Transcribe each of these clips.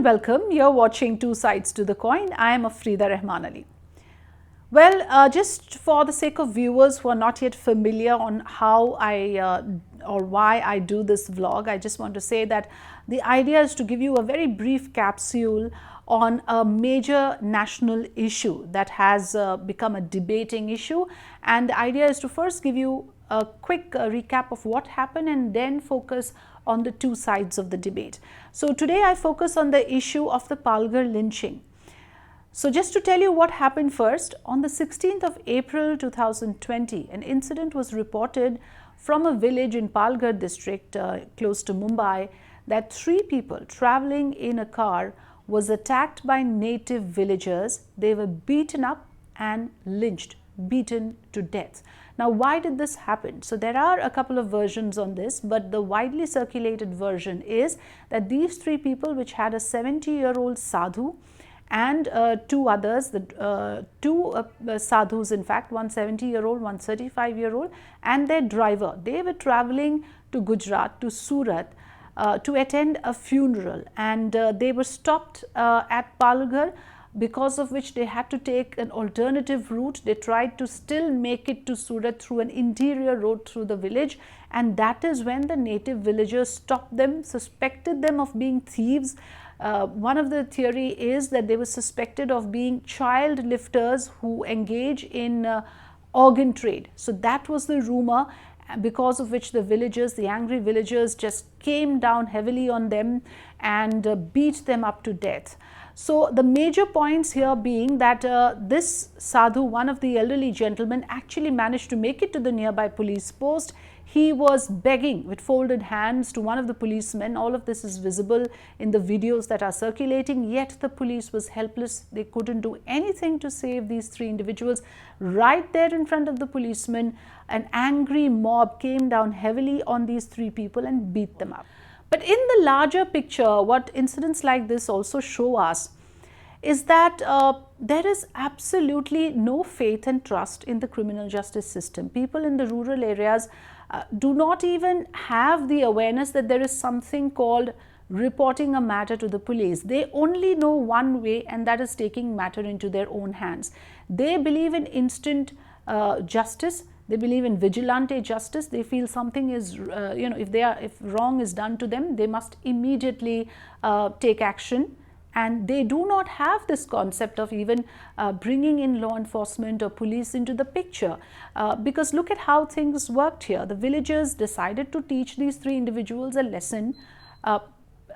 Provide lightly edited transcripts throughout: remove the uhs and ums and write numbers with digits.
welcome. You're watching Two Sides to the Coin. I am Afrida Rahman Ali. Well, just for the sake of viewers who are not yet familiar on how or why I do this vlog, I just want to say that the idea is to give you a very brief capsule on a major national issue that has become a debating issue, and the idea is to first give you a quick recap of what happened and then focus on the two sides of the debate. So today I focus on the issue of the Palghar lynching. So just to tell you what happened first, on the 16th of April 2020, an incident was reported from a village in Palghar district close to Mumbai that 3 people traveling in a car was attacked by native villagers. They were beaten up and lynched, beaten to death. Now, why did this happen? So there are a couple of versions on this, but the widely circulated version is that these 3 people, which had a 70-year-old sadhu and 2 others, two sadhus in fact, one 70-year-old, one 35-year-old, and their driver, they were traveling to Gujarat, to Surat, to attend a funeral, and they were stopped at Palghar, because of which they had to take an alternative route. They tried to still make it to Surat through an interior road through the village, and that is when the native villagers stopped them, suspected them of being thieves. One of the theory is that they were suspected of being child lifters who engage in organ trade. So that was the rumor, because of which the villagers, the angry villagers, just came down heavily on them and beat them up to death. So the major points here being that this sadhu, one of the elderly gentlemen, actually managed to make it to the nearby police post. He was begging with folded hands to one of the policemen. All of this is visible in the videos that are circulating, yet the police was helpless. They couldn't do anything to save these 3 individuals. Right there in front of the policeman, an angry mob came down heavily on these 3 people and beat them up. But in the larger picture, what incidents like this also show us is that there is absolutely no faith and trust in the criminal justice system. People in the rural areas do not even have the awareness that there is something called reporting a matter to the police. They only know one way, and that is taking matter into their own hands. They believe in instant justice. They believe in vigilante justice. They feel something is, if wrong is done to them, they must immediately take action. And they do not have this concept of even bringing in law enforcement or police into the picture. Because look at how things worked here. The villagers decided to teach these 3 individuals a lesson,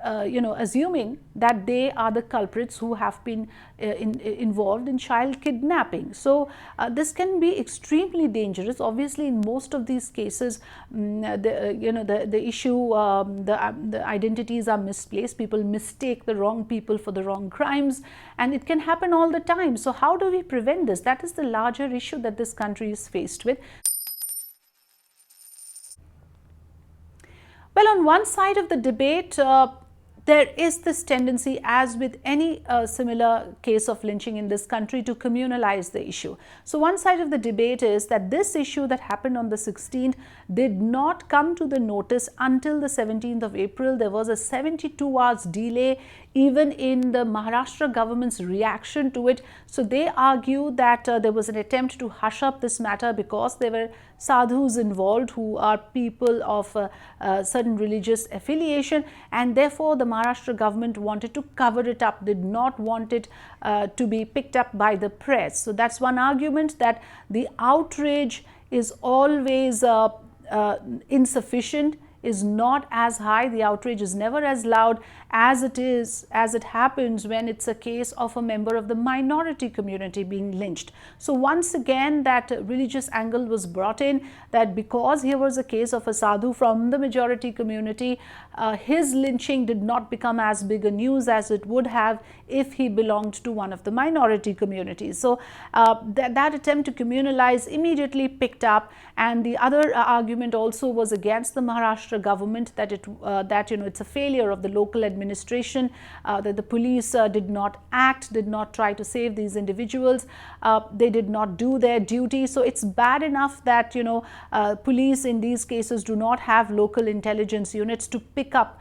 assuming that they are the culprits who have been involved in child kidnapping. So this can be extremely dangerous. Obviously, in most of these cases, the issue, the identities are misplaced. People mistake the wrong people for the wrong crimes, and it can happen all the time. So how do we prevent this? That is the larger issue that this country is faced with. Well, on one side of the debate, there is this tendency, as with any similar case of lynching in this country, to communalize the issue. So one side of the debate is that this issue that happened on the 16th did not come to the notice until the 17th of April. There was a 72 hours delay even in the Maharashtra government's reaction to it. So they argue that there was an attempt to hush up this matter because there were sadhus involved who are people of certain religious affiliation, and therefore the Maharashtra government wanted to cover it up, did not want it to be picked up by the press. So that's one argument, that the outrage is always insufficient, is not as high. The outrage is never as loud as it happens when it's a case of a member of the minority community being lynched. So once again, that religious angle was brought in, that because here was a case of a sadhu from the majority community, his lynching did not become as big a news as it would have if he belonged to one of the minority communities. So that attempt to communalize immediately picked up, and the other argument also was against the Maharashtra Maharashtra government that it's a failure of the local administration, that the police did not act, did not try to save these individuals, they did not do their duty. So it's bad enough that police in these cases do not have local intelligence units to pick up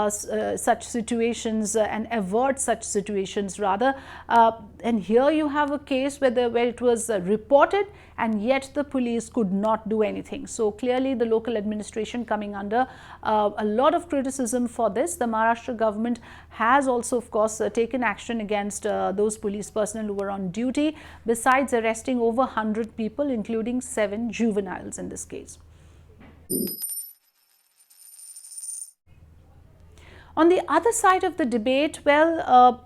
such situations and avert such situations rather. And here you have a case where it was reported and yet the police could not do anything. So clearly the local administration coming under a lot of criticism for this. The Maharashtra government has also of course taken action against those police personnel who were on duty, besides arresting over 100 people including 7 juveniles in this case. On the other side of the debate, well,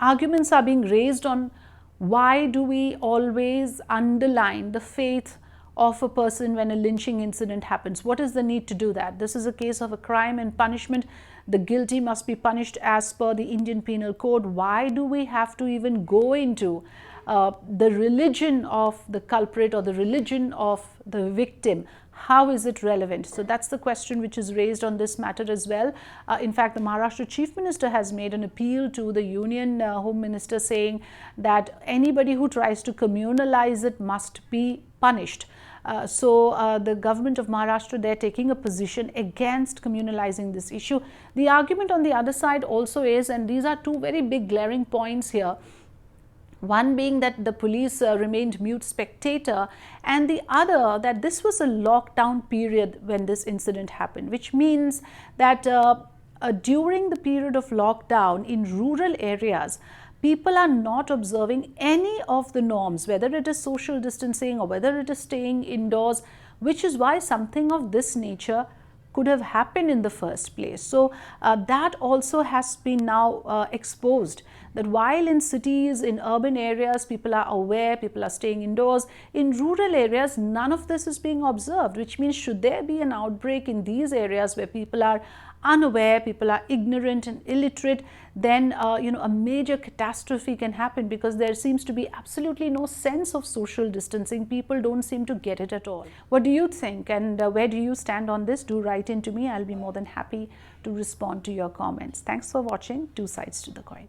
arguments are being raised on why do we always underline the faith of a person when a lynching incident happens. What is the need to do that? This is a case of a crime and punishment. The guilty must be punished as per the Indian Penal Code. Why do we have to even go into the religion of the culprit or the religion of the victim? How is it relevant? So that's the question which is raised on this matter as well. In fact, the Maharashtra Chief Minister has made an appeal to the Union Home Minister saying that anybody who tries to communalize it must be punished. So the government of Maharashtra, they're taking a position against communalizing this issue. The argument on the other side also is, and these are two very big glaring points here, one being that the police remained mute spectator, and the other that this was a lockdown period when this incident happened, which means that during the period of lockdown in rural areas, people are not observing any of the norms, whether it is social distancing or whether it is staying indoors, which is why something of this nature could have happened in the first place. So that also has been now exposed, that while in cities, in urban areas, people are aware, people are staying indoors, in rural areas, none of this is being observed, which means should there be an outbreak in these areas where people are unaware, people are ignorant and illiterate, then a major catastrophe can happen, because there seems to be absolutely no sense of social distancing. People don't seem to get it at all. What do you think, and where do you stand on this? Do write in to me. I'll be more than happy to respond to your comments. Thanks for watching Two Sides to the Coin.